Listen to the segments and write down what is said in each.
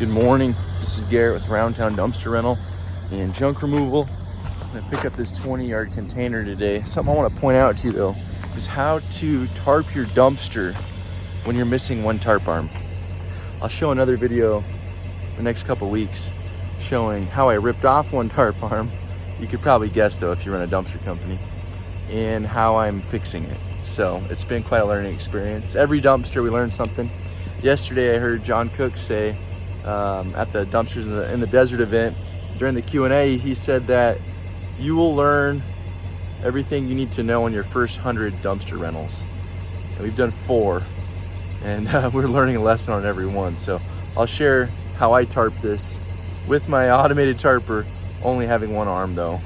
Good morning, this is Garrett with Roundtown Dumpster Rental and Junk Removal. I'm gonna pick up this 20-yard container today. Something I wanna point out to you though is how to tarp your dumpster when you're missing one tarp arm. I'll show another video the next couple weeks showing how I ripped off one tarp arm. You could probably guess though if you run a dumpster company, and how I'm fixing it. So it's been quite a learning experience. Every dumpster we learn something. Yesterday I heard John Cook say at the Dumpsters in the Desert event, during the Q&A, he said that you will learn everything you need to know in your first 100 dumpster rentals. And we've done 4, and we're learning a lesson on every one. So I'll share how I tarp this with my automated tarper, only having one arm though.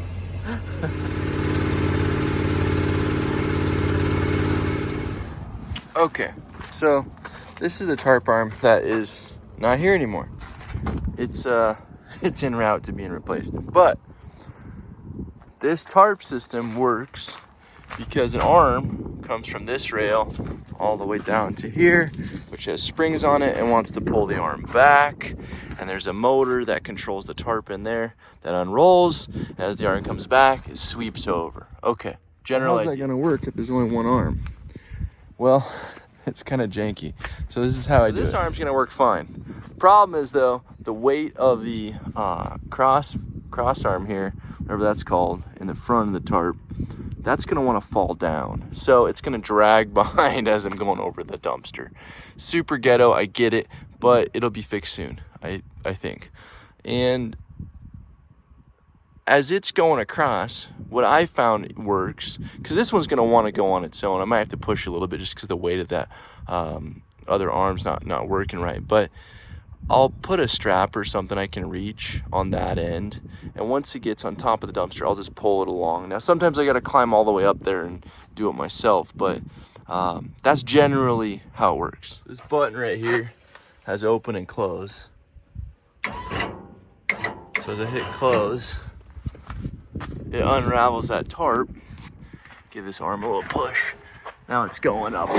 Okay, so this is the tarp arm that is not here anymore. It's en route to being replaced. But this tarp system works because an arm comes from this rail all the way down to here, which has springs on it and wants to pull the arm back. And there's a motor that controls the tarp in there that unrolls. As the arm comes back, it sweeps over. Okay, generally. How's that gonna work if there's only one arm? Well, it's kind of janky. So this is how I do it. This arm's gonna work fine. The problem is though, the weight of the cross arm here, whatever that's called, in the front of the tarp, that's gonna wanna fall down. So it's gonna drag behind as I'm going over the dumpster. Super ghetto, I get it, but it'll be fixed soon, I think. And as it's going across, what I found works, because this one's going to want to go on its own. I might have to push a little bit just because the weight of that other arm's not working right. But I'll put a strap or something I can reach on that end. And once it gets on top of the dumpster, I'll just pull it along. Now, sometimes I got to climb all the way up there and do it myself. But that's generally how it works. This button right here has open and close. So as I hit close, it unravels that tarp. Give this arm a little push. Now it's going up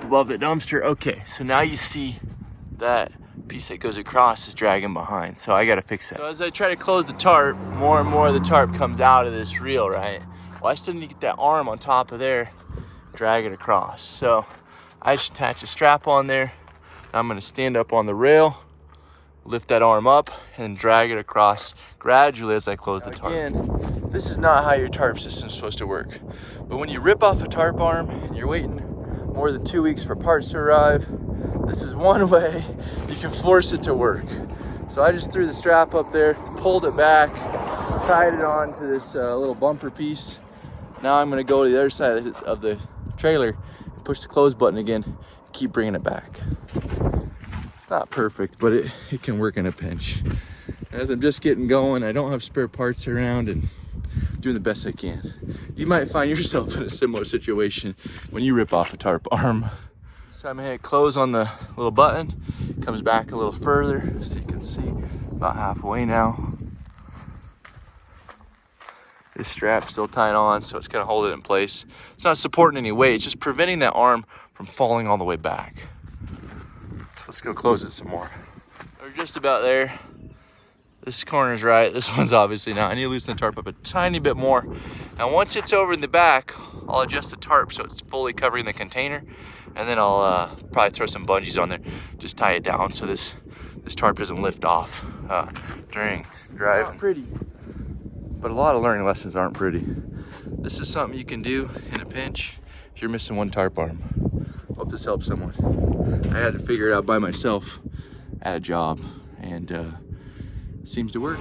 above the dumpster. Okay, so now you see that piece that goes across is dragging behind. So I gotta fix that. So as I try to close the tarp, more and more of the tarp comes out of this reel, right? Well, I still need to get that arm on top of there, drag it across. So I just attach a strap on there. I'm gonna stand up on the rail, lift that arm up, and drag it across gradually as I close the tarp. Again, this is not how your tarp system's supposed to work. But when you rip off a tarp arm and you're waiting more than 2 weeks for parts to arrive, this is one way you can force it to work. So I just threw the strap up there, pulled it back, tied it on to this little bumper piece. Now I'm gonna go to the other side of the trailer and push the close button again and keep bringing it back. It's not perfect, but it can work in a pinch. As I'm just getting going, I don't have spare parts around and doing the best I can. You might find yourself in a similar situation when you rip off a tarp arm. So I'm gonna hit close on the little button. It comes back a little further, so you can see about halfway now. This strap's still tied on, so it's gonna hold it in place. It's not supporting any weight, it's just preventing that arm from falling all the way back. So let's go close it some more. We're just about there. This corner's right, this one's obviously not. I need to loosen the tarp up a tiny bit more. And once it's over in the back, I'll adjust the tarp so it's fully covering the container. And then I'll probably throw some bungees on there, just tie it down so this tarp doesn't lift off during driving. Not pretty, but a lot of learning lessons aren't pretty. This is something you can do in a pinch if you're missing one tarp arm. Hope this helps someone. I had to figure it out by myself at a job, and seems to work.